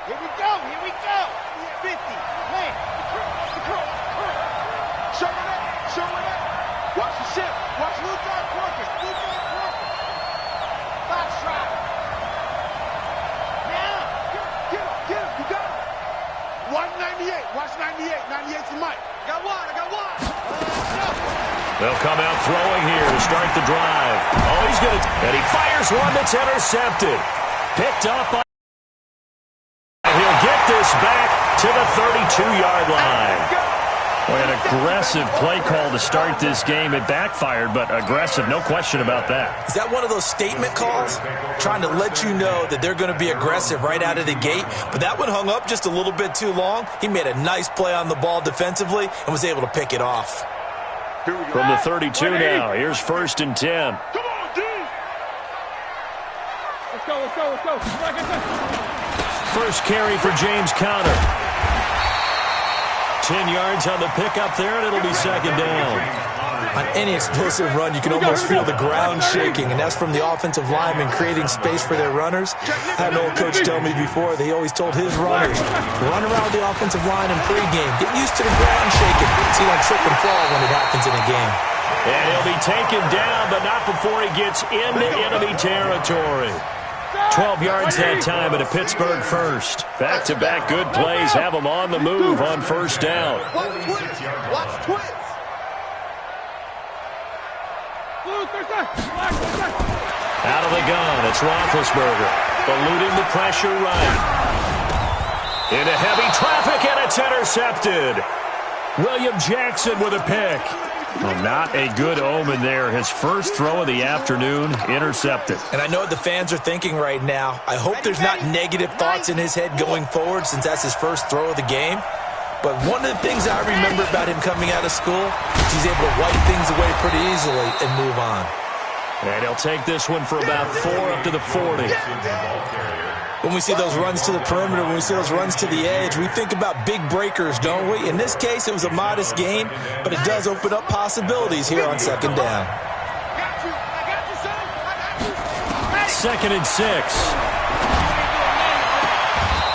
Here we go. 50. Man. Show it up. Watch the ship. Watch Luke on Quarkus. Box shot. Now. Get him. You got it. Watch 98. Watch 98. 98's the mic. I got one. They'll come out throwing here to start the drive. Oh, he's going to... And he fires one that's intercepted. Picked up by... And he'll get this back to the 32-yard line. Well, an aggressive play call to start this game. It backfired, but aggressive, no question about that. Is that one of those statement calls? Trying to let you know that they're going to be aggressive right out of the gate. But that one hung up just a little bit too long. He made a nice play on the ball defensively and was able to pick it off. From the 32 now, here's 1st and 10. Come on, D. Let's go. First carry for James Conner. 10 yards on the pickup there, and it'll be 2nd down. On any explosive run, you can almost feel the ground shaking, and that's from the offensive linemen creating space for their runners. I had an old coach tell me before, they always told his runners, run around the offensive line in pregame. Get used to the ground shaking so you don't trip and fall when it happens in a game. And he'll be taken down, but not before he gets into enemy territory. 12 yards that time at a Pittsburgh first. Back-to-back good plays have them on the move on 1st down. Watch twins. Out of the gun, it's Roethlisberger. Eluding the pressure right. Into heavy traffic, and it's intercepted. William Jackson with a pick. Well, not a good omen there. His first throw of the afternoon intercepted. And I know what the fans are thinking right now. I hope there's not negative thoughts in his head going forward since that's his first throw of the game. But one of the things I remember about him coming out of school is he's able to wipe things away pretty easily and move on. And he'll take this one for about 4 up to the 40. When we see those runs to the perimeter, when we see those runs to the edge, we think about big breakers, don't we? In this case, it was a modest gain, but it does open up possibilities here on 2nd down. 2nd and 6.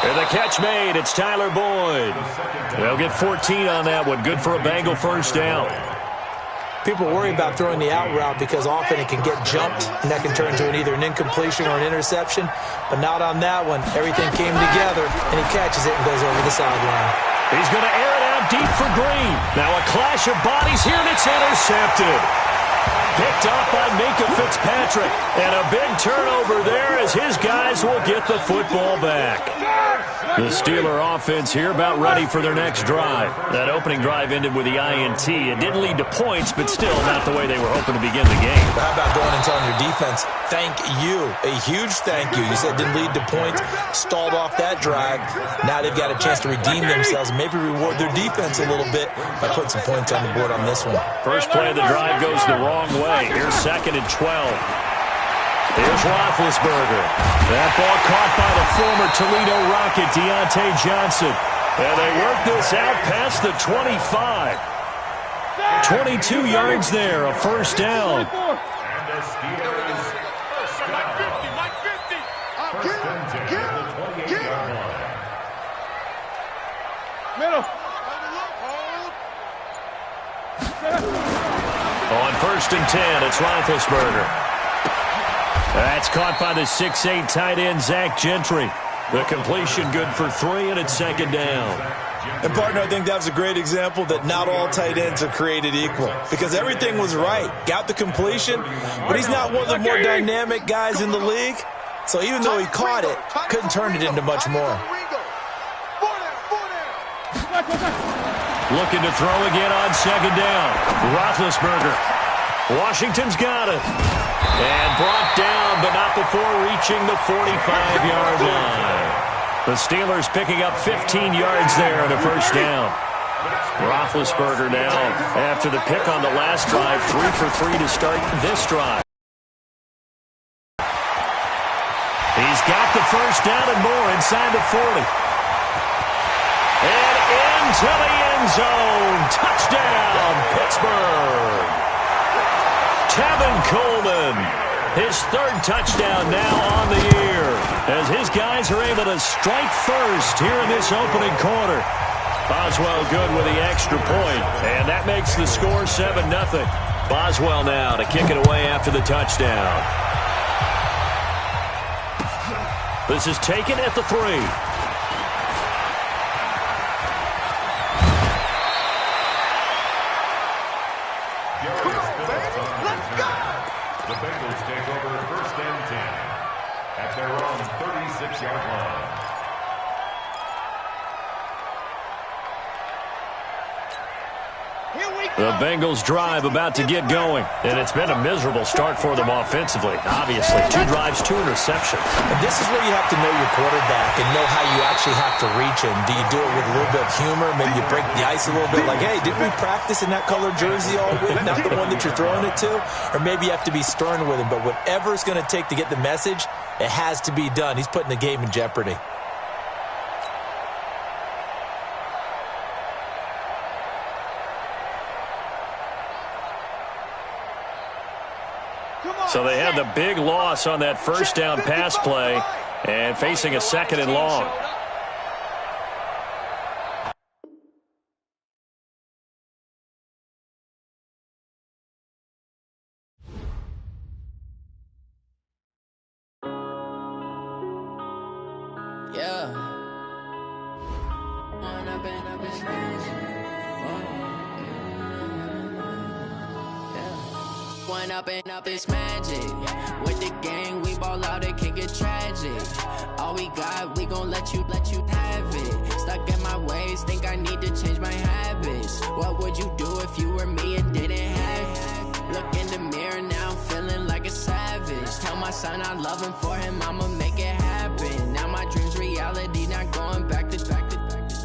And the catch made. It's Tyler Boyd. They'll get 14 on that one. Good for a Bengal 1st down. People worry about throwing the out route because often it can get jumped, and that can turn into either an incompletion or an interception. But not on that one. Everything came together, and he catches it and goes over the sideline. He's going to air it out deep for Green. Now a clash of bodies here, and it's intercepted. Picked up by Minkah Fitzpatrick. And a big turnover there as his guys will get the football back. The Steeler offense here about ready for their next drive. That opening drive ended with the INT. It didn't lead to points, but still not the way they were hoping to begin the game. How about going and telling your defense, thank you, a huge thank you. You said it didn't lead to points, stalled off that drive. Now they've got a chance to redeem themselves, maybe reward their defense a little bit by putting some points on the board on this one. First play of the drive goes the wrong way. Here's 2nd and 12. Here's Roethlisberger. That ball caught by the former Toledo Rocket, Deontay Johnson. And they work this out past the 25. 22 yards there, a 1st down. On 1st and 10, it's Roethlisberger. That's caught by the 6'8" tight end, Zach Gentry. The completion good for 3, and it's 2nd down. And, partner, I think that was a great example that not all tight ends are created equal. Because everything was right. Got the completion, but he's not one of the more dynamic guys in the league. So even though he caught it, couldn't turn it into much more. Looking to throw again on 2nd down. Roethlisberger. Washington's got it. And brought down, but not before reaching the 45-yard line. The Steelers picking up 15 yards there and a 1st down. Roethlisberger now, after the pick on the last drive, 3 for 3 to start this drive. He's got the 1st down and more inside the 40. And into the end zone. Touchdown, Pittsburgh. Tevin Coleman, his 3rd touchdown now on the year. as his guys are able to strike first here in this opening quarter. Boswell good with the extra point, and that makes the score 7-0. Boswell now to kick it away after the touchdown. This is taken at the 3. The Bengals take over 1st and 10 at their own 36-yard line. The Bengals drive about to get going, and it's been a miserable start for them offensively. Obviously, 2 drives, 2 interceptions. And this is where you have to know your quarterback and know how you actually have to reach him. Do you do it with a little bit of humor? Maybe you break the ice a little bit like, hey, didn't we practice in that colored jersey all week? Not the one that you're throwing it to? Or maybe you have to be stern with him. But whatever it's going to take to get the message, it has to be done. He's putting the game in jeopardy. So they had the big loss on that first down pass play and facing a 2nd and long. Up this magic with the gang, we ball out, it can get tragic. All we got, we gon' let you have it. Stuck in my ways, think I need to change my habits. What would you do if you were me and didn't have it? Look in the mirror, now I'm feeling like a savage. Tell my son I love him, for him I'ma make it happen. Now my dream's reality, not going back to.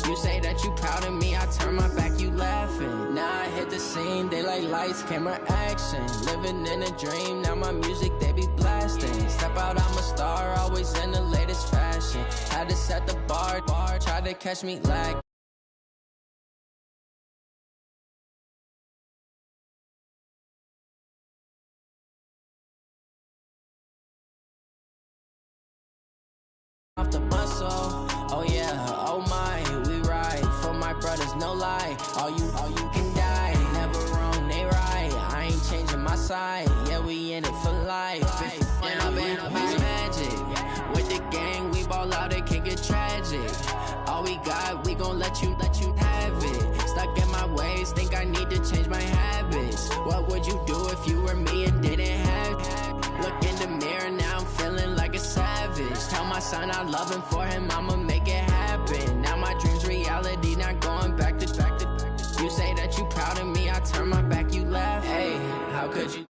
You say that you proud of me, I turn my back, you laughing. Now I hit the scene, they like lights, camera, action. Living in a dream, now my music, they be blasting. Step out, I'm a star, always in the latest fashion. Had to set the bar, try to catch me lag. Off the muscle, oh yeah, oh my, we ride for my brothers, no lie. All you can die, never wrong, they right. I ain't changing my side, yeah, we in it for life. When I've been magic with the gang, we ball out, it can get tragic. All we got, we gon' let you have it. Stuck in my ways, think I need to change my habits. What would you do if you were me and didn't have it? Look in the mirror, now I'm feeling like a savage. Tell my son I love him, for him I'ma make it happen. Now my dream's reality, not going back to. You say that you proud of me, I turn my back, you laugh. Hey, how could you?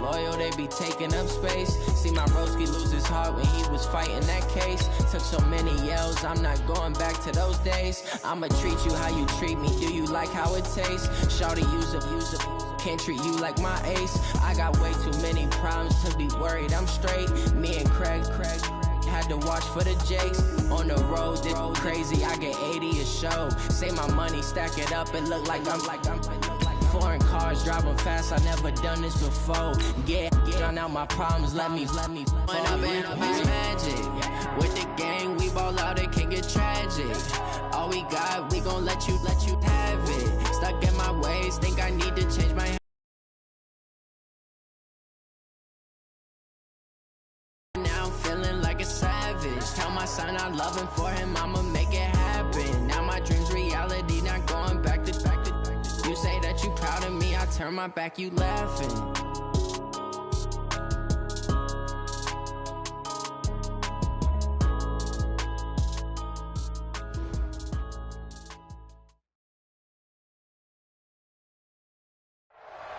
Loyal, they be taking up space. See my broski lose his heart when he was fighting that case. Took so many yells, I'm not going back to those days. I'ma treat you how you treat me, do you like how it tastes? Shawty, use up, can't treat you like my ace. I got way too many problems to be worried, I'm straight. Me and Craig had to watch for the Jakes. On the road, this crazy, I get 80 a show. Say my money, stack it up, it look like I'm foreign cars, driving fast, I never done this before. Get drown out my problems, let me. When I've been magic with the gang, we ball out, it can get tragic. All we got, we gon' let you have it. Stuck in my ways, think I need to change my. Now I'm feeling like a savage. Tell my son I love him, for him I'ma make it happen. Now my dream's reality, not going back to. You say that you proud of me, I turn my back, you laughing.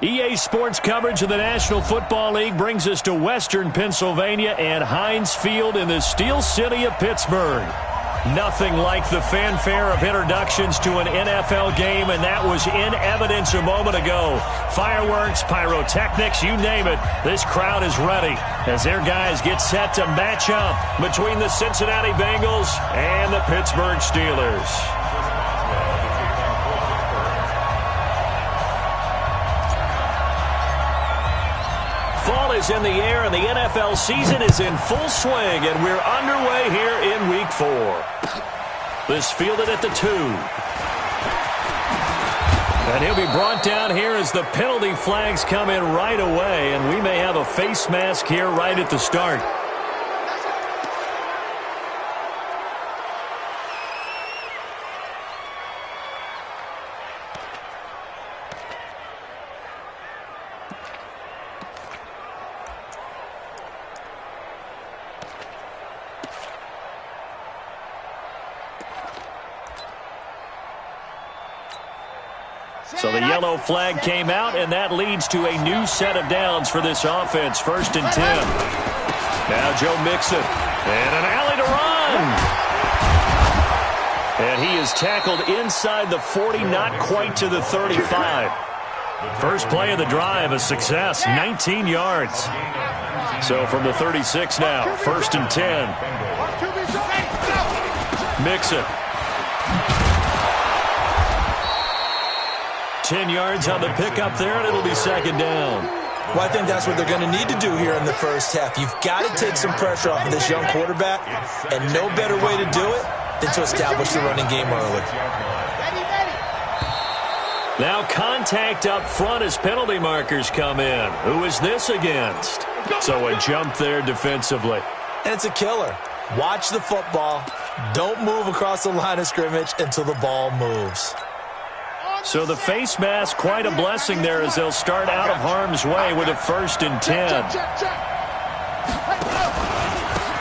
EA Sports coverage of the National Football League brings us to Western Pennsylvania and Heinz Field in the Steel City of Pittsburgh. Nothing like the fanfare of introductions to an NFL game, and that was in evidence a moment ago. Fireworks, pyrotechnics, you name it. This crowd is ready as their guys get set to match up between the Cincinnati Bengals and the Pittsburgh Steelers. is in the air, and the NFL season is in full swing, and we're underway here in Week 4. This fielded at the 2. And he'll be brought down here as the penalty flags come in right away, and we may have a face mask here right at the start. So the yellow flag came out, and that leads to a new set of downs for this offense. 1st and 10. Now Joe Mixon. And an alley to run. And he is tackled inside the 40, not quite to the 35. First play of the drive, a success, 19 yards. So from the 36 now, 1st and 10. Mixon. 10 yards on the pickup there, and it'll be 2nd down. Well, I think that's what they're going to need to do here in the first half. You've got to take some pressure off of this young quarterback, and no better way to do it than to establish the running game early. Now contact up front as penalty markers come in. Who is this against? So a jump there defensively. And it's a killer. Watch the football. Don't move across the line of scrimmage until the ball moves. So the face mask, quite a blessing there as they'll start out of harm's way with a 1st and 10.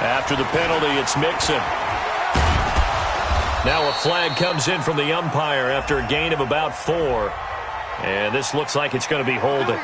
After the penalty, it's Mixon. Now a flag comes in from the umpire after a gain of about 4. And this looks like it's going to be holding.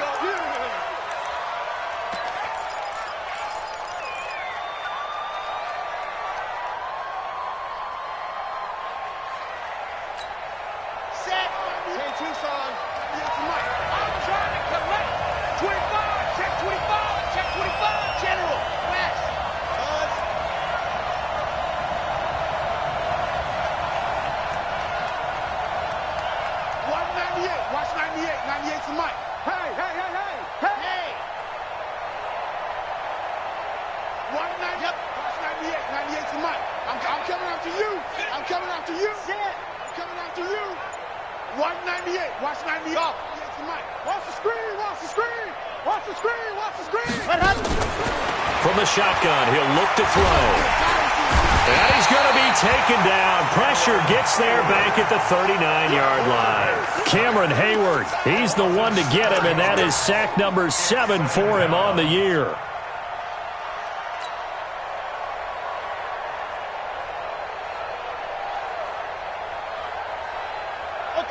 From the shotgun, he'll look to throw. And he's going to be taken down. Pressure gets there back at the 39-yard line. Cameron Hayward, he's the one to get him, and that is sack number 7 for him on the year.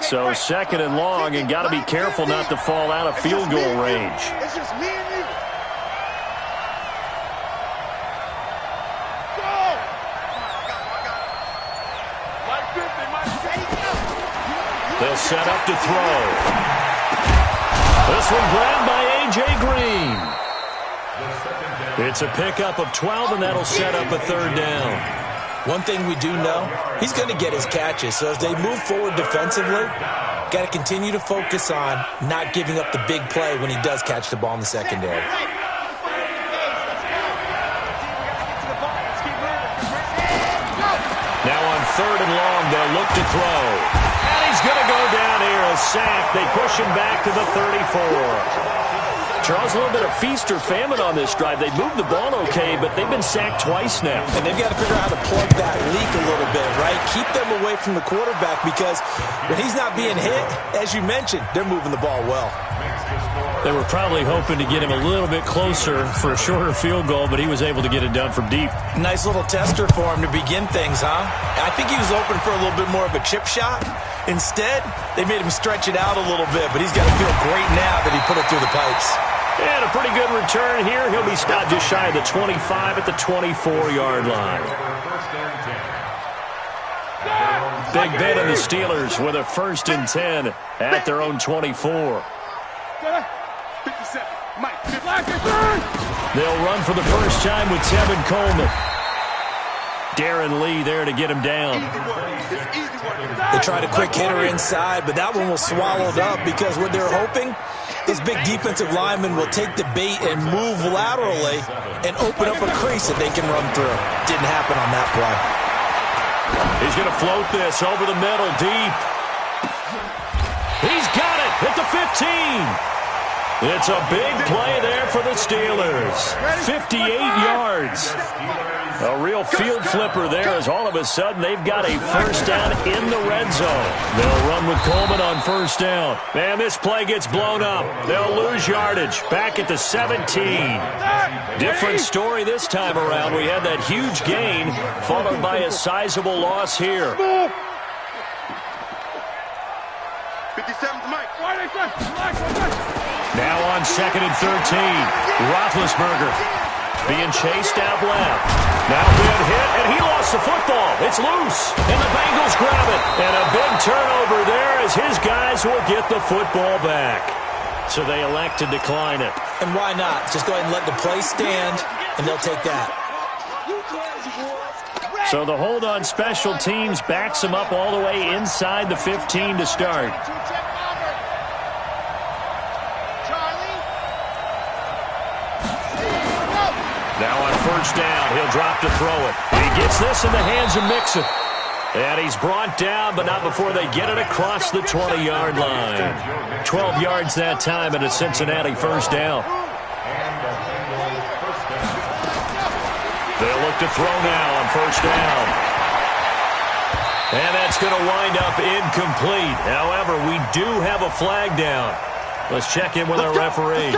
So 2nd and long, and got to be careful not to fall out of field goal range. It's just me and you. They'll set up to throw. This one grabbed by A.J. Green. It's a pickup of 12, and that'll set up a 3rd down. One thing we do know, he's going to get his catches. So as they move forward defensively, got to continue to focus on not giving up the big play when he does catch the ball in the secondary. Now on 3rd and long, they'll look to throw. And he's going to go down here, a sack. They push him back to the 34. Charles, a little bit of feast or famine on this drive. They moved the ball okay, but they've been sacked twice now. And they've got to figure out how to plug that leak a little bit, right? Keep them away from the quarterback because when he's not being hit, as you mentioned, they're moving the ball well. They were probably hoping to get him a little bit closer for a shorter field goal, but he was able to get it done from deep. Nice little tester for him to begin things, huh? I think he was open for a little bit more of a chip shot. Instead, they made him stretch it out a little bit, but he's got to feel great now that he put it through the pipes. And a pretty good return here. He'll be stopped just shy of the 25 at the 24-yard line. Big Ben and the Steelers with a 1st and 10 at their own 24. They'll run for the first time with Tevin Coleman. Darren Lee there to get him down. They tried a quick hitter inside, but that one was swallowed up because what they're hoping Those big defensive linemen will take the bait and move laterally and open up a crease that they can run through. Didn't happen on that play. He's going to float this over the middle, deep. He's got it at the 15. It's a big play there for the Steelers. 58 yards. A real field flipper there as all of a sudden they've got a first down in the red zone. They'll run with Coleman on first down. And this play gets blown up. They'll lose yardage back at the 17. Different story this time around. We had that huge gain followed by a sizable loss here. 57's Mike. Now on 2nd and 13. Roethlisberger being chased out left. Now big hit, and he lost the football. It's loose, and the Bengals grab it. And a big turnover there as his guys will get the football back. So they elect to decline it. And why not? Just go ahead and let the play stand, and they'll take that. So the hold on special teams backs him up all the way inside the 15 to start. Now on first down, he'll drop to throw it. He gets this in the hands of Mixon. And he's brought down, but not before they get it across the 20-yard line. 12 yards that time and a Cincinnati first down. They'll look to throw now on first down. And that's going to wind up incomplete. However, we do have a flag down. Let's check in with our referee.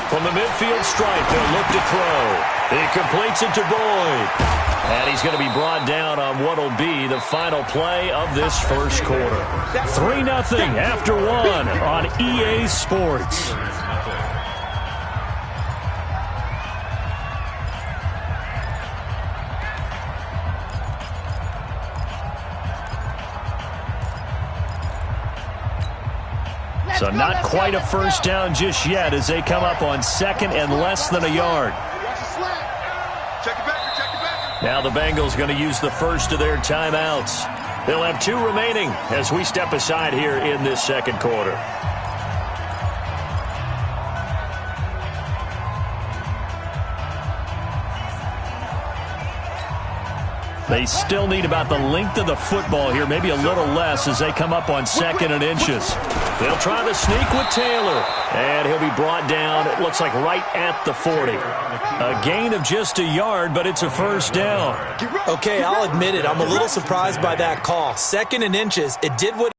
From the midfield stripe, they'll look to throw. He completes it to Boyd. And he's going to be brought down on what will be the final play of this first quarter. 3-0 after 1 on EA Sports. So not quite a first down just yet as they come up on 2nd and less than a yard. Now the Bengals going to use the first of their timeouts. They'll have 2 remaining as we step aside here in this second quarter. They still need about the length of the football here, maybe a little less as they come up on 2nd and inches. They'll try to sneak with Taylor, and he'll be brought down, it looks like right at the 40. A gain of just a yard, but it's a first down. Okay, I'll admit it. I'm a little surprised by that call. 2nd and inches, it did what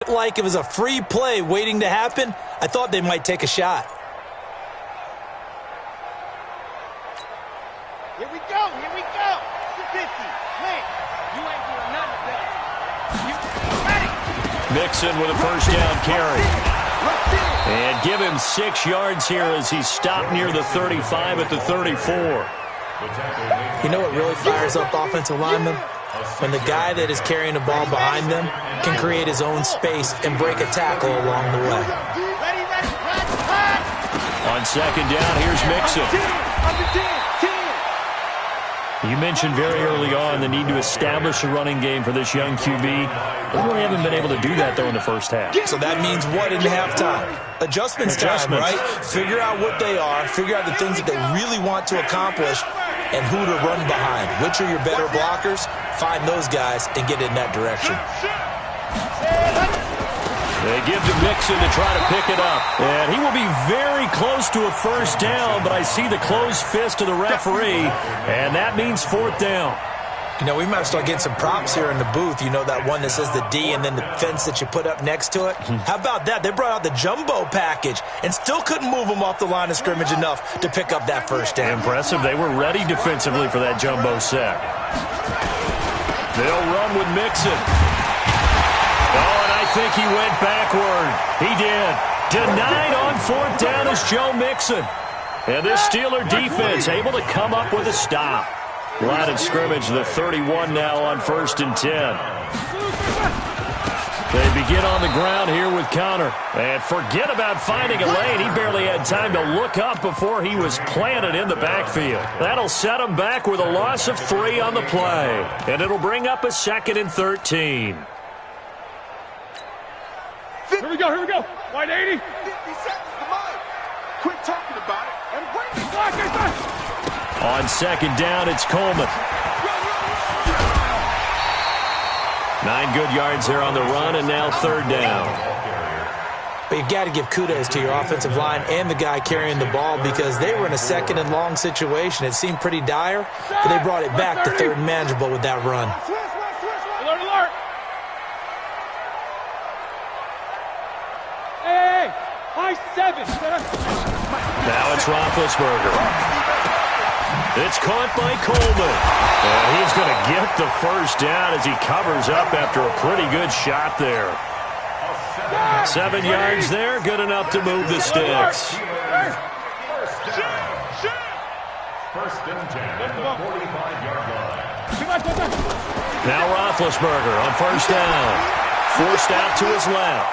it like it was a free play waiting to happen. I thought they might take a shot. Here we go. 50. Wait, you ain't doing nothing better. You ready? Mixon with a first down carry. And give him 6 yards here as he's stopped near the 35 at the 34. You know what really fires up offensive linemen? When the guy that is carrying the ball behind them can create his own space and break a tackle along the way. On 2nd down, here's Mixon. You mentioned very early on the need to establish a running game for this young QB. They really haven't been able to do that, though, in the first half. So that means what in halftime? Adjustments time, right? Figure out what they are, figure out the things that they really want to accomplish, and who to run behind. Which are your better blockers? Find those guys and get in that direction. They give to Mixon to try to pick it up. And he will be very close to a first down, but I see the closed fist of the referee, and that means 4th down. You know, we might start getting some props here in the booth. You know, that one that says the D and then the fence that you put up next to it? How about that? They brought out the jumbo package and still couldn't move them off the line of scrimmage enough to pick up that first down. Impressive. They were ready defensively for that jumbo sack. They'll run with Mixon. think he went backward. He did. Denied on 4th down is Joe Mixon. And this Steeler defense able to come up with a stop. Line of scrimmage, the 31 now on 1st and 10. They begin on the ground here with Connor. And forget about finding a lane. He barely had time to look up before he was planted in the backfield. That'll set him back with a loss of 3 on the play. And it'll bring up a 2nd and 13. Here we go. Wide 80. 50 seconds to mine. Quit talking about it and break the block. On 2nd down, it's Coleman. 9 good yards there on the run, and now 3rd down. But you've got to give kudos to your offensive line and the guy carrying the ball because they were in a 2nd and long situation. It seemed pretty dire, but they brought it back to 3rd and manageable with that run. Alert. Hey, high 7. Now it's Roethlisberger. It's caught by Coleman. And he's going to get the 1st down as he covers up after a pretty good shot there. 7 yards there, good enough to move the sticks. 1st and 10 at the 45-yard line. Now Roethlisberger on 1st down. Forced out to his left.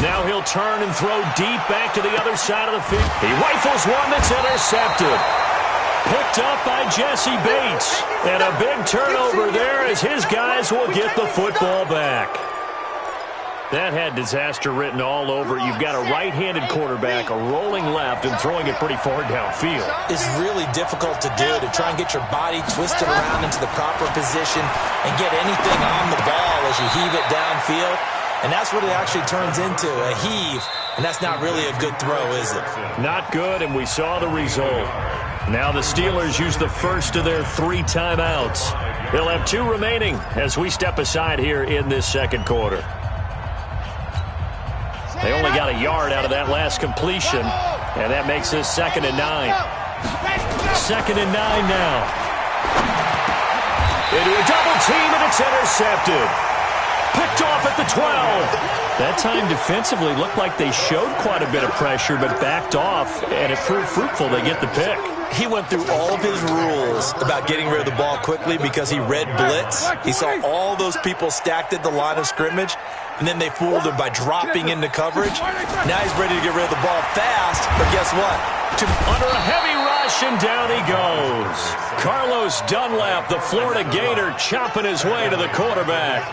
Now he'll turn and throw deep back to the other side of the field. He rifles one that's intercepted. Picked up by Jesse Bates. And a big turnover there as his guys will get the football back. That had disaster written all over it. You've got a right-handed quarterback, a rolling left, and throwing it pretty far downfield. It's really difficult to do, to try and get your body twisted around into the proper position and get anything on the ball as you heave it downfield. And that's what it actually turns into, a heave. And that's not really a good throw, is it? Not good, and we saw the result. Now the Steelers use the first of their 3 timeouts. They'll have 2 remaining as we step aside here in this 2nd quarter. They only got a yard out of that last completion, and that makes this 2nd and 9. 2nd and 9 now. Into a double team, and it's intercepted. Picked off at the 12. That time defensively looked like they showed quite a bit of pressure, but backed off, and it proved fruitful. They get the pick. He went through all of his rules about getting rid of the ball quickly because he read blitz. He saw all those people stacked at the line of scrimmage, and then they fooled him by dropping into coverage. Now he's ready to get rid of the ball fast, but guess what? Under a heavy rush, and down he goes. Carlos Dunlap, the Florida Gator, chopping his way to the quarterback.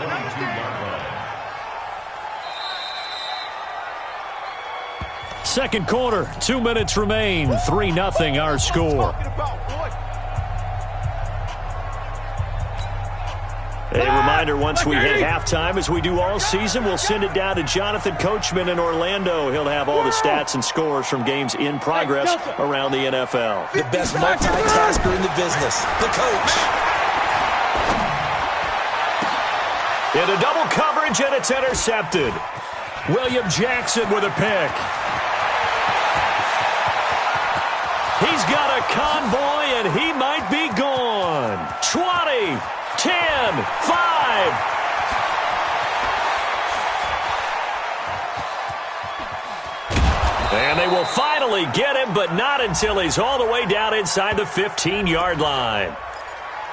Second quarter, 2 minutes remain. 3-0 our score. A reminder, once we hit halftime, as we do all season, we'll send it down to Jonathan Coachman in Orlando. He'll have all the stats and scores from games in progress around the NFL. The best multitasker in the business, the coach. Into double coverage, and it's intercepted. William Jackson with a pick. He's got a convoy, and he might be gone. 20, 10, 5. And they will finally get him, but not until he's all the way down inside the 15-yard line.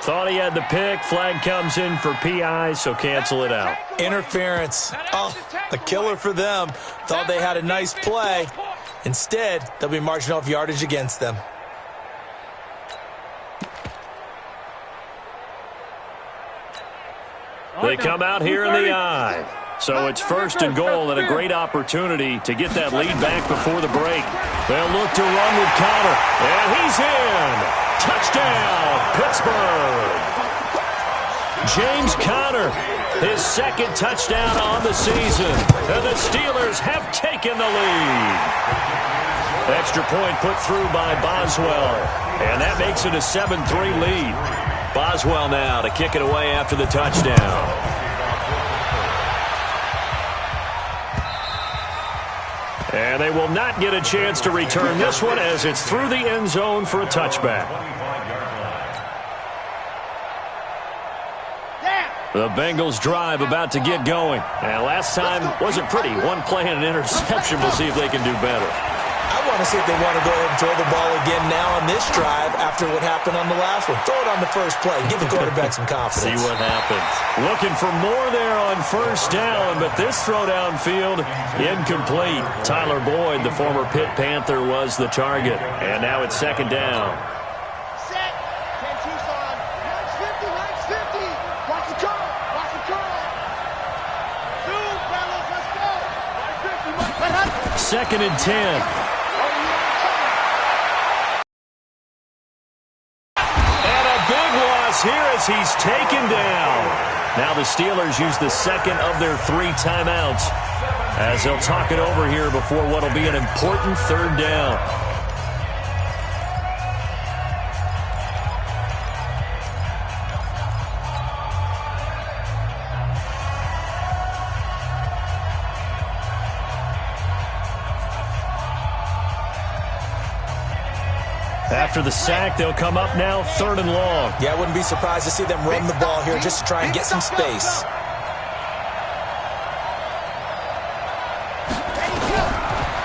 Thought he had the pick. Flag comes in for PI, so cancel it out. Interference. Oh, a killer for them. Thought they had a nice play. Instead, they'll be marching off yardage against them. They come out here in the eye. So it's 1st and goal, and a great opportunity to get that lead back before the break. They'll look to run with Connor. And he's in. Touchdown, Pittsburgh. James Conner, his 2nd touchdown on the season. And the Steelers have taken the lead. Extra point put through by Boswell. And that makes it a 7-3 lead. Boswell now to kick it away after the touchdown. And they will not get a chance to return this one as it's through the end zone for a touchback. The Bengals drive about to get going. And last time wasn't pretty. One play and an interception. We'll see if they can do better. I want to see if they want to go ahead and throw the ball again now on this drive after what happened on the last one. Throw it on the first play. Give the quarterback some confidence. See what happens. Looking for more there on first down, but this throw downfield, incomplete. Tyler Boyd, the former Pitt Panther, was the target. And now it's second down. Set. 10 Tucson. 950. Watch the curl. Watch the curl. Zoom, fellas. Let's go. 950. Second and 10. Here as he's taken down. Now the Steelers use the second of their 3 timeouts as they'll talk it over here before what will be an important third down. After the sack, they'll come up now, 3rd and long. Yeah, I wouldn't be surprised to see them run the ball here just to try and get some space.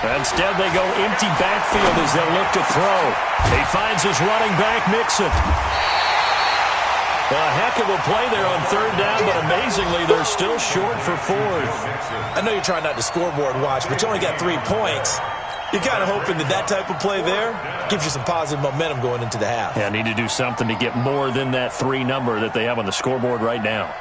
Instead, they go empty backfield as they look to throw. He finds his running back, Mixon. A heck of a play there on 3rd down, but amazingly, they're still short for 4th. I know you're trying not to scoreboard watch, but you only got 3 points. You're kind of hoping that type of play there gives you some positive momentum going into the half. Yeah, need to do something to get more than that 3 number that they have on the scoreboard right now.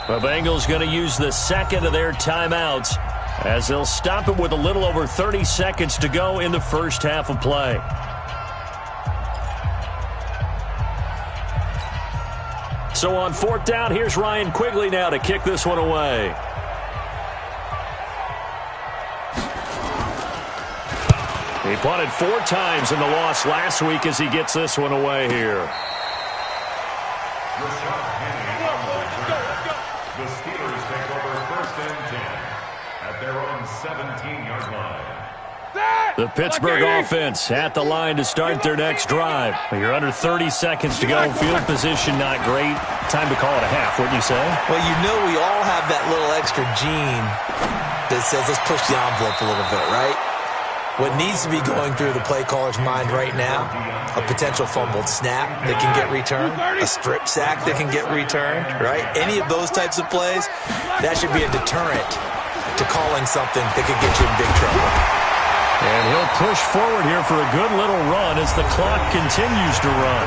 The Bengals going to use the second of their timeouts as they'll stop it with a little over 30 seconds to go in the first half of play. So on 4th down, here's Ryan Quigley now to kick this one away. He punted 4 times in the loss last week as he gets this one away here. The Steelers take over 1st and 10 at their own 17-yard line. The Pittsburgh offense at the line to start their next drive. You're under 30 seconds to go. Field position not great. Time to call it a half, wouldn't you say? Well, you know we all have that little extra gene that says let's push the envelope a little bit, right? What needs to be going through the play caller's mind right now, a potential fumbled snap that can get returned, a strip sack that can get returned, right? Any of those types of plays, that should be a deterrent to calling something that could get you in big trouble. And he'll push forward here for a good little run as the clock continues to run.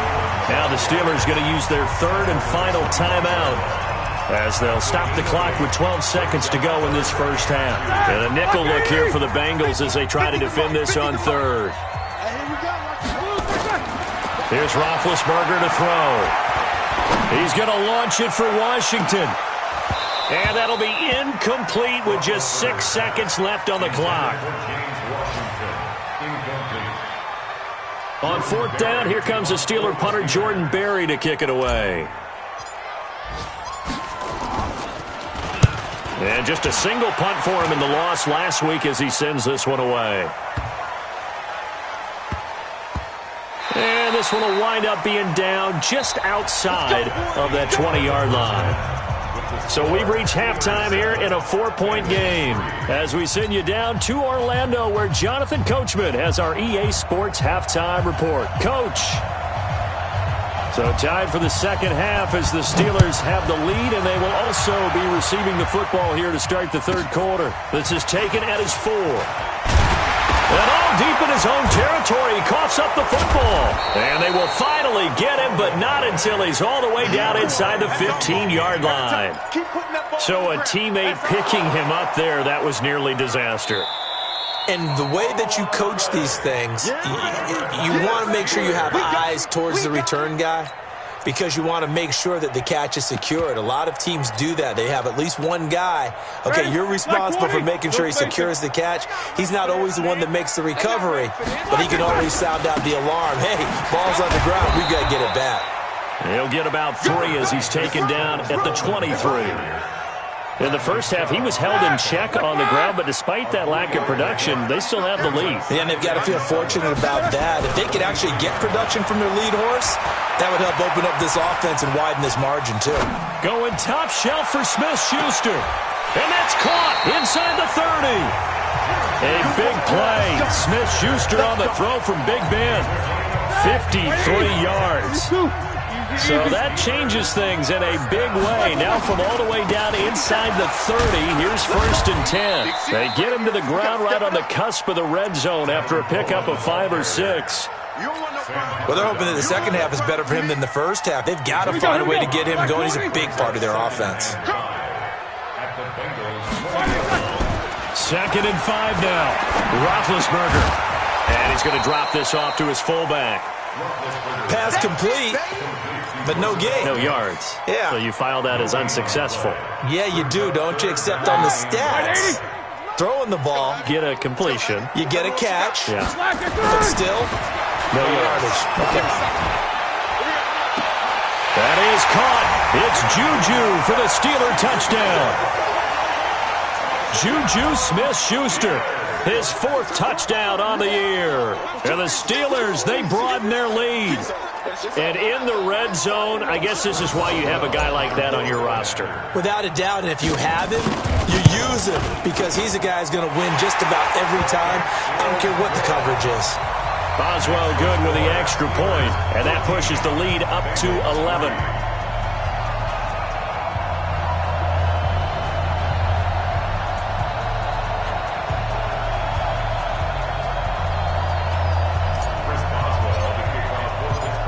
Now the Steelers going to use their 3rd and final timeout as they'll stop the clock with 12 seconds to go in this first half. And a nickel look here for the Bengals as they try to defend this on 3rd. Here's Roethlisberger to throw. He's going to launch it for Washington. And that'll be incomplete with just 6 seconds left on the clock. On 4th down, here comes the Steeler punter Jordan Berry to kick it away. And just a single punt for him in the loss last week as he sends this one away. And this one will wind up being down just outside of that 20-yard line. So we've reached halftime here in a 4-point game as we send you down to Orlando where Jonathan Coachman has our EA Sports halftime report. Coach. So tied for the second half as the Steelers have the lead, and they will also be receiving the football here to start the 3rd quarter. This is taken at his 4. And all deep in his own territory, he coughs up the football. And they will finally get him, but not until he's all the way down inside the 15-yard line. So a teammate picking him up there, that was nearly disaster. And the way that you coach these things, you want to make sure you have eyes towards the return guy because you want to make sure that the catch is secured. A lot of teams do that. They have at least one guy. Okay, you're responsible for making sure he secures the catch. He's not always the one that makes the recovery, but he can always sound out the alarm. Hey, ball's on the ground. We've got to get it back. He'll get about 3 as he's taken down at the 23. In the first half, he was held in check on the ground, but despite that lack of production, they still have the lead. Yeah, and they've got to feel fortunate about that. If they could actually get production from their lead horse, that would help open up this offense and widen this margin, too. Going top shelf for Smith-Schuster. And that's caught inside the 30. A big play. Smith-Schuster on the throw from Big Ben. 53 yards. So that changes things in a big way. Now from all the way down inside the 30, here's 1st and 10. They get him to the ground right on the cusp of the red zone after a pickup of 5 or 6. Well, they're hoping that the second half is better for him than the first half. They've got to find a way to get him going. He's a big part of their offense. 2nd and 5 now. Roethlisberger. And he's going to drop this off to his fullback. Pass complete, but no gain. No yards. Yeah. So you file that as unsuccessful. Yeah, you do, don't you? Except on the stats. Throwing the ball. Get a completion. You get a catch. Yeah. But still, no yardage. Okay. That is caught. It's Juju for the Steeler touchdown. Juju Smith-Schuster, his 4th touchdown on the year. And the Steelers, they broaden their lead. And in the red zone, I guess this is why you have a guy like that on your roster. Without a doubt, and if you have him, you use him because he's a guy who's going to win just about every time. I don't care what the coverage is. Boswell good with the extra point, and that pushes the lead up to 11.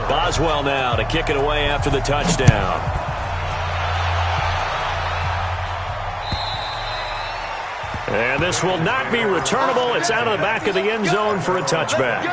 Boswell now to kick it away after the touchdown. And this will not be returnable. It's out of the back of the end zone for a touchback.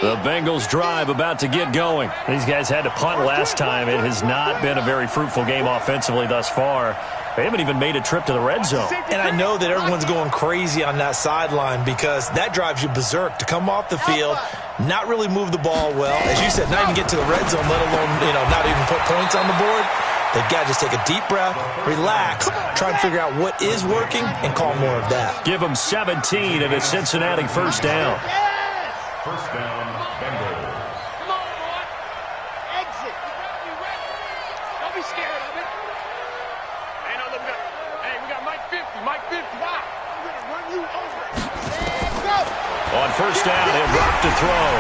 The Bengals drive about to get going. These guys had to punt last time. It has not been a very fruitful game offensively thus far. They haven't even made a trip to the red zone. And I know that everyone's going crazy on that sideline because that drives you berserk to come off the field, not really move the ball well. As you said, not even get to the red zone, let alone, not even put points on the board. They've got to just take a deep breath, relax, try and figure out what is working, and call more of that. Give them 17 and a Cincinnati 1st down. 1st down, Bengals. Come on, boy. Exit. You ready? Don't be scared of it. Hey, no, look, we got Mike 50. Mike 50. Why? I'm going to run you over. Let's go. On 1st down, he'll drop to throw.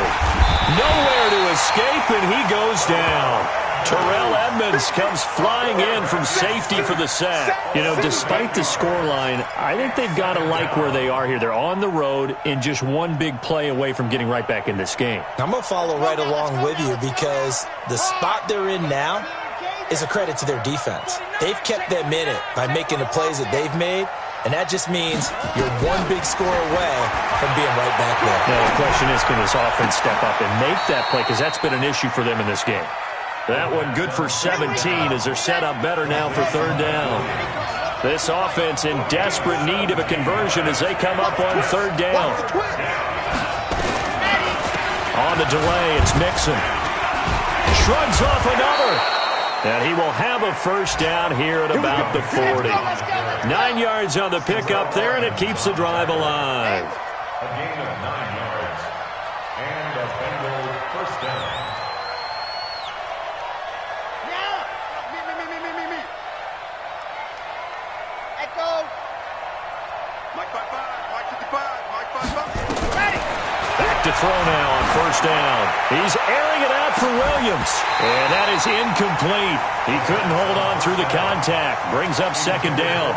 Nowhere to escape, and he goes down. Terrell Edmonds comes flying in from safety for the sack. Despite the scoreline, I think they've got to like where they are here. They're on the road and just one big play away from getting right back in this game. I'm going to follow right along with you because the spot they're in now is a credit to their defense. They've kept them in it by making the plays that they've made, and that just means you're one big score away from being right back there. Now, the question is, can this offense step up and make that play? Because that's been an issue for them in this game. That one good for 17 as they're set up better now for 3rd down. This offense in desperate need of a conversion as they come up on 3rd down. On the delay, it's Mixon. Shrugs off another. And he will have a 1st down here at about the 40. 9 yards on the pickup there, and it keeps the drive alive. A gain of 9 yards. And a Bengals 1st down. Back to throw now on 1st down. He's airing it out for Williams. And that is incomplete. He couldn't hold on through the contact. Brings up 2nd down.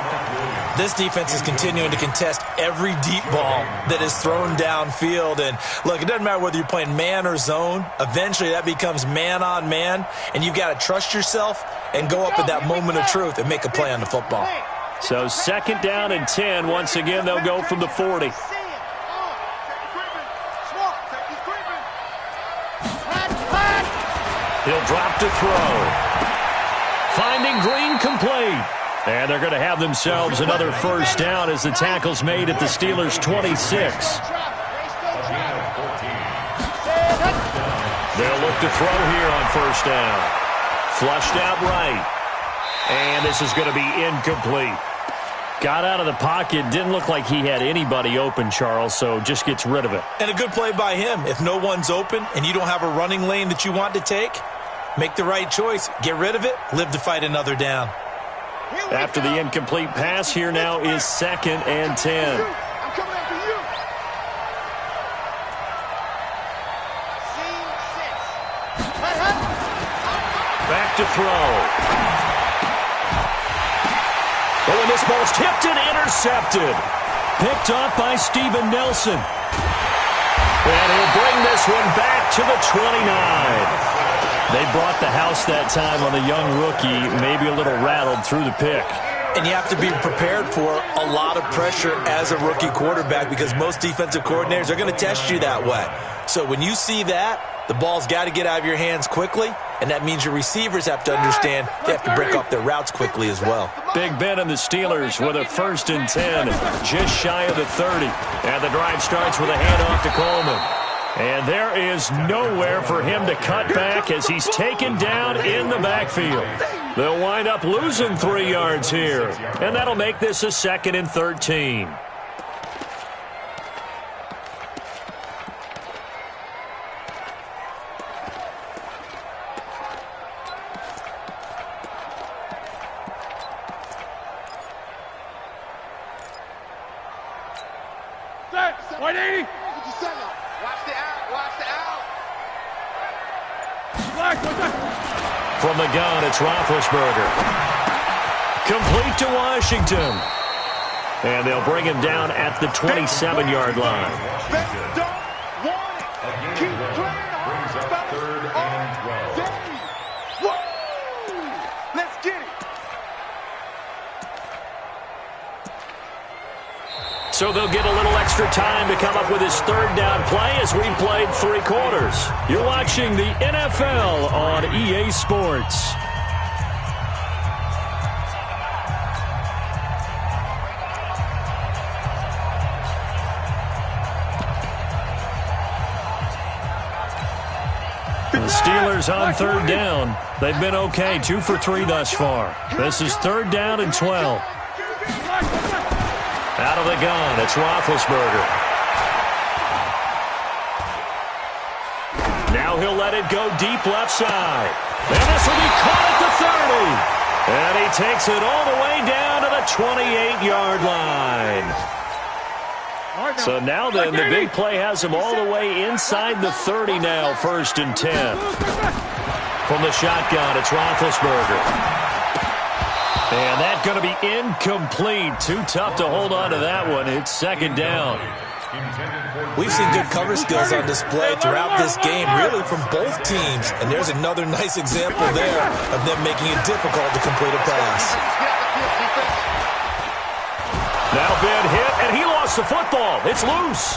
This defense is continuing to contest every deep ball that is thrown downfield. And look, it doesn't matter whether you're playing man or zone. Eventually that becomes man on man. And you've got to trust yourself and go up at that moment of truth and make a play on the football. So 2nd down and 10. Once again, they'll go from the 40. He'll drop to throw. Finding Green complete. And they're going to have themselves another first down as the tackle's made at the Steelers' 26. They'll look to throw here on first down. Flushed out right. And this is going to be incomplete. Got out of the pocket. Didn't look like he had anybody open, Charles, so just gets rid of it. And a good play by him. If no one's open and you don't have a running lane that you want to take, make the right choice. Get rid of it. Live to fight another down. After the incomplete pass, here now is 2nd and 10. I'm coming after you. Scene 6. Back to throw. Oh, and this ball's tipped and intercepted. Picked off by Steven Nelson. And he'll bring this one back to the 29. They brought the house that time on the young rookie, maybe a little rattled through the pick. And you have to be prepared for a lot of pressure as a rookie quarterback because most defensive coordinators are going to test you that way. So when you see that, the ball's got to get out of your hands quickly, and that means your receivers have to understand they have to break off their routes quickly as well. Big Ben and the Steelers with a 1st and 10, just shy of the 30. And the drive starts with a handoff to Coleman. And there is nowhere for him to cut back as he's taken down in the backfield. They'll wind up losing 3 yards here. And that'll make this a 2nd and 13. Set. 180. Watch the out. Watch the out. From the gun, it's Roethlisberger. Complete to Washington. And they'll bring him down at the 27-yard line. Don't want it. Keep playing on. Brings up 3rd and 12. Woo! Let's get it. So they'll get a little extra time to come up with his 3rd down play as we played 3 quarters. You're watching the NFL on EA Sports. The Steelers on 3rd down. They've been okay, 2 for 3 thus far. This is 3rd down and 12. Out of the gun, it's Roethlisberger. Now he'll let it go deep left side. And this will be caught at the 30. And he takes it all the way down to the 28-yard line. So now then, the big play has him all the way inside the 30 now, 1st and 10. From the shotgun, it's Roethlisberger. And that's going to be incomplete. Too tough to hold on to that one. It's 2nd down. We've seen good cover skills on display throughout this game, really from both teams. And there's another nice example there of them making it difficult to complete a pass. Now Ben hit, and he lost the football. It's loose.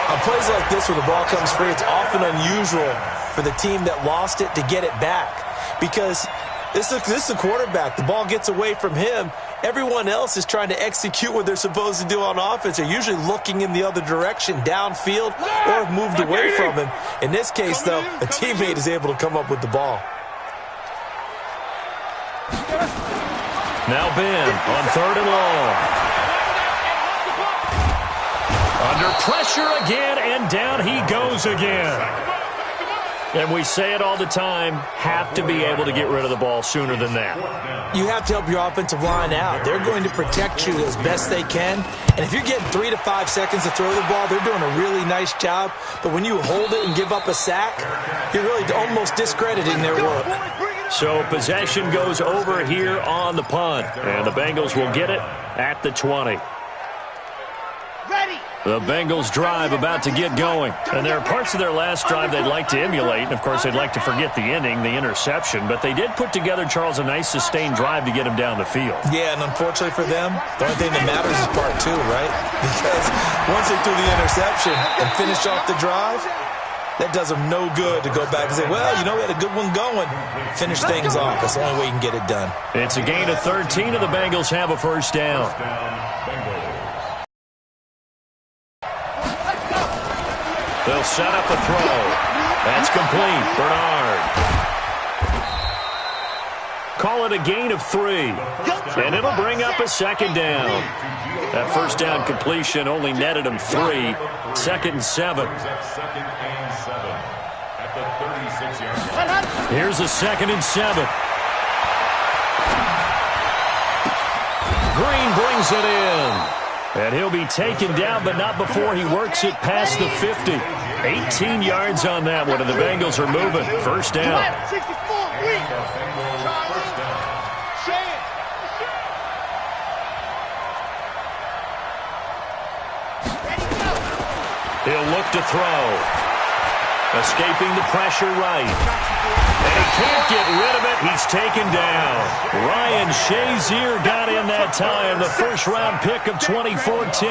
On plays like this where the ball comes free, it's often unusual for the team that lost it to get it back because this is the quarterback. The ball gets away from him. Everyone else is trying to execute what they're supposed to do on offense. They're usually looking in the other direction, downfield, or have moved away from him. In this case, though, a teammate is able to come up with the ball. Now Ben on 3rd and long. Under pressure again, and down he goes again. And we say it all the time, have to be able to get rid of the ball sooner than that. You have to help your offensive line out. They're going to protect you as best they can. And if you're getting 3 to 5 seconds to throw the ball, they're doing a really nice job. But when you hold it and give up a sack, you're really almost discrediting their work. So possession goes over here on the punt. And the Bengals will get it at the 20. Ready. The Bengals drive about to get going. And there are parts of their last drive they'd like to emulate. And, of course, they'd like to forget the ending, the interception. But they did put together, Charles, a nice sustained drive to get him down the field. Yeah, and unfortunately for them, the only thing that matters is part 2, right? Because once they threw the interception and finished off the drive, That does them no good to go back and say, well, you know, we had a good one going. Finish things off. That's the only way you can get it done. It's a gain of 13, and the Bengals have a first down. They'll set up a throw. That's complete. Bernard. Call it a gain of 3. And it'll bring up a second down. That first down completion only netted him 3. 2nd and 7. Here's a 2nd and 7. Green brings it in. And he'll be taken down, but not before he works it past the 50. 18 yards on that one, and the Bengals are moving. First down. He'll look to throw. Escaping the pressure right. And he can't get rid of it. He's taken down. Ryan Shazier got in that time, the first-round pick of 2014.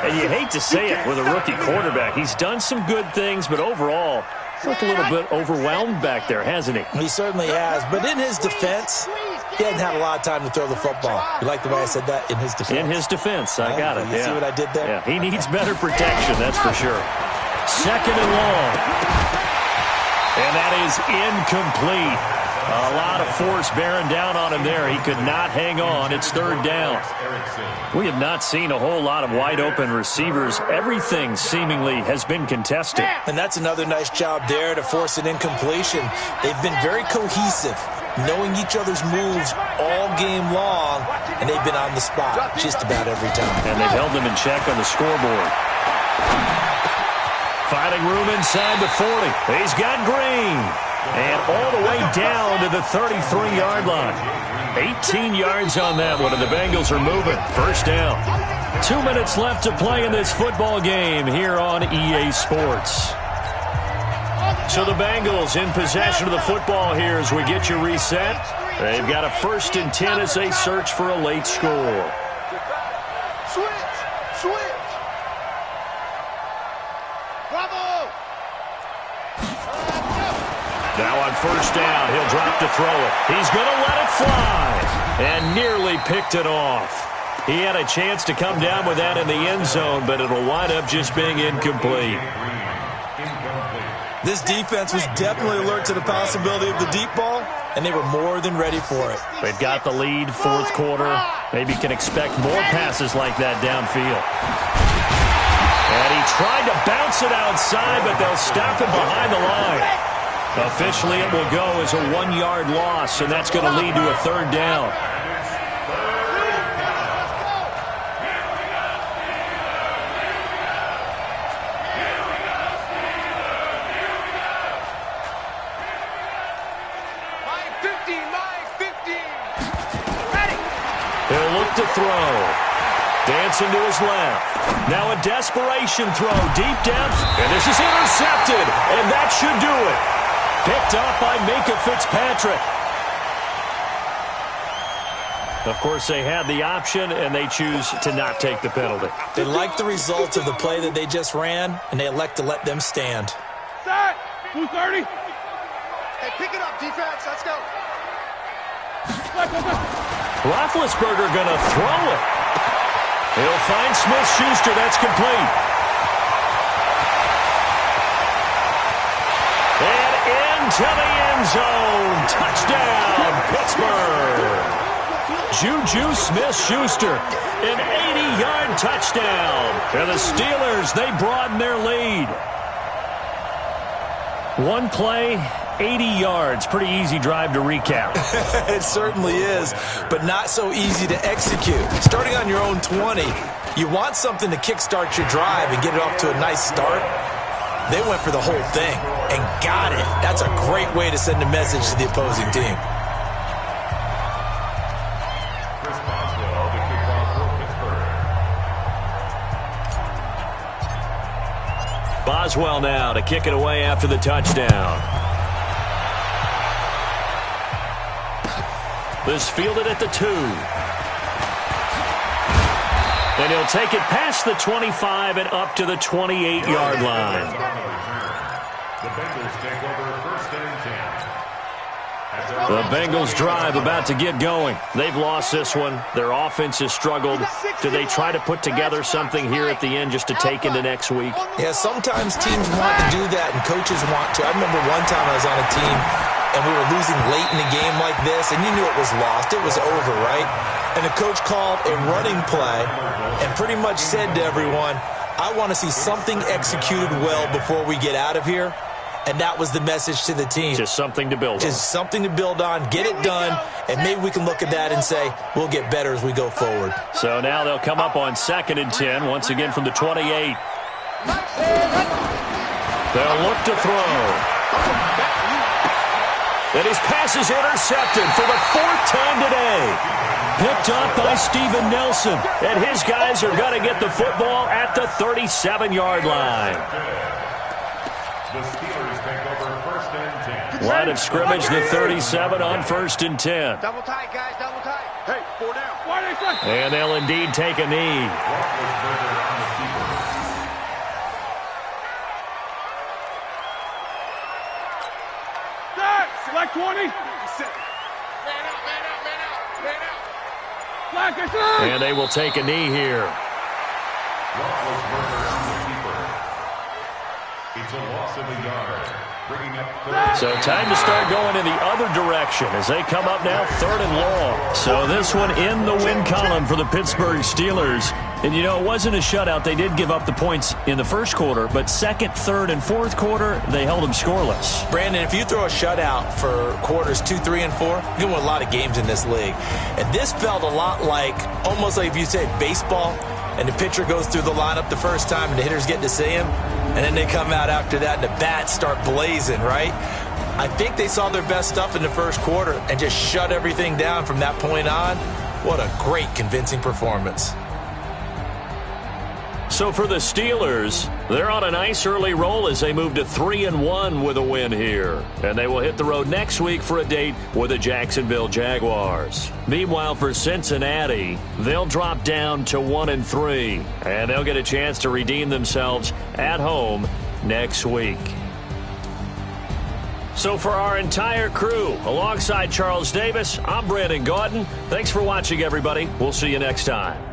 And you hate to say it with a rookie quarterback. He's done some good things, but overall, looked a little bit overwhelmed back there, hasn't he? He certainly has. But in his defense, he hasn't had a lot of time to throw the football. You like the way I said that? In his defense. In his defense. I got it. You see what I did there? Yeah, he needs better protection, that's for sure. 2nd and long. And that is incomplete. A lot of force bearing down on him there. He could not hang on. It's 3rd down. We have not seen a whole lot of wide-open receivers. Everything seemingly has been contested. And that's another nice job there to force an incompletion. They've been very cohesive, knowing each other's moves all game long, and they've been on the spot just about every time. And they've held them in check on the scoreboard. Finding room inside the 40. He's got Green. And all the way down to the 33-yard line. 18 yards on that one, and the Bengals are moving. First down. 2 minutes left to play in this football game here on EA Sports. So the Bengals in possession of the football here as we get you reset. They've got a 1st and 10 as they search for a late score. Switch. Bravo. Now on first down, he'll drop to throw it. He's going to let it fly. And nearly picked it off. He had a chance to come down with that in the end zone, but it'll wind up just being incomplete. This defense was definitely alert to the possibility of the deep ball, and they were more than ready for it. They've got the lead, 4th quarter. Maybe can expect more passes like that downfield. And he tried to bounce it outside, but they'll stop him behind the line. Officially, it will go as a 1-yard loss, and that's going to lead to a 3rd down. He'll look to throw. Dancing to his left. Now a desperation throw deep down. And this is intercepted. And that should do it. Picked up by Minka Fitzpatrick. Of course, they had the option, and they choose to not take the penalty. They like the results of the play that they just ran, and they elect to let them stand. Start. 230. Hey, pick it up, defense. Let's go. Roethlisberger going to throw it. He'll find Smith-Schuster. That's complete. And into the end zone. Touchdown, Pittsburgh. Juju Smith-Schuster, an 80-yard touchdown. And the Steelers, they broaden their lead. One play, 80 yards. Pretty easy drive to recap. It certainly is, but not so easy to execute. Starting on your own 20, you want something to kickstart your drive and get it off to a nice start. They went for the whole thing and got it. That's a great way to send a message to the opposing team. Boswell now to kick it away after the touchdown. This fielded at the 2. And he'll take it past the 25 and up to the 28-yard line. The Bengals take over first and 10. The Bengals drive about to get going. They've lost this one. Their offense has struggled. Do they try to put together something here at the end just to take into next week? Yeah, sometimes teams want to do that and coaches want to. I remember one time I was on a team and we were losing late in a game like this, and you knew it was lost. It was over, right? And the coach called a running play and pretty much said to everyone, I want to see something executed well before we get out of here. And that was the message to the team. Just something to build on. Just something to build on, get it done, and maybe we can look at that and say, we'll get better as we go forward. So now they'll come up on 2nd and 10, once again from the 28. They'll look to throw. And his pass is intercepted for the 4th time today. Picked up by Steven Nelson. And his guys are going to get the football at the 37-yard line. The Steelers take over first and 10. Line of scrimmage, the 37 on 1st and 10. Double tight, guys, double tight. Hey, 4 down. And they'll indeed take a knee. Select 20. Man out. And they will take a knee here. It's a loss of a yard. Bringing up 3rd. So time to start going in the other direction as they come up now 3rd and long. So this one in the win column for the Pittsburgh Steelers. And, you know, it wasn't a shutout. They did give up the points in the first quarter, but 2nd, 3rd, and 4th quarter, they held them scoreless. Brandon, if you throw a shutout for quarters 2, 3, and 4, you're going to win a lot of games in this league. And this felt a lot like, almost like if you say baseball, and the pitcher goes through the lineup the first time and the hitters get to see him, and then they come out after that and the bats start blazing, right? I think they saw their best stuff in the first quarter and just shut everything down from that point on. What a great, convincing performance. So for the Steelers, they're on a nice early roll as they move to 3-1 with a win here. And they will hit the road next week for a date with the Jacksonville Jaguars. Meanwhile, for Cincinnati, they'll drop down to 1-3. And they'll get a chance to redeem themselves at home next week. So for our entire crew, alongside Charles Davis, I'm Brandon Gaudin. Thanks for watching, everybody. We'll see you next time.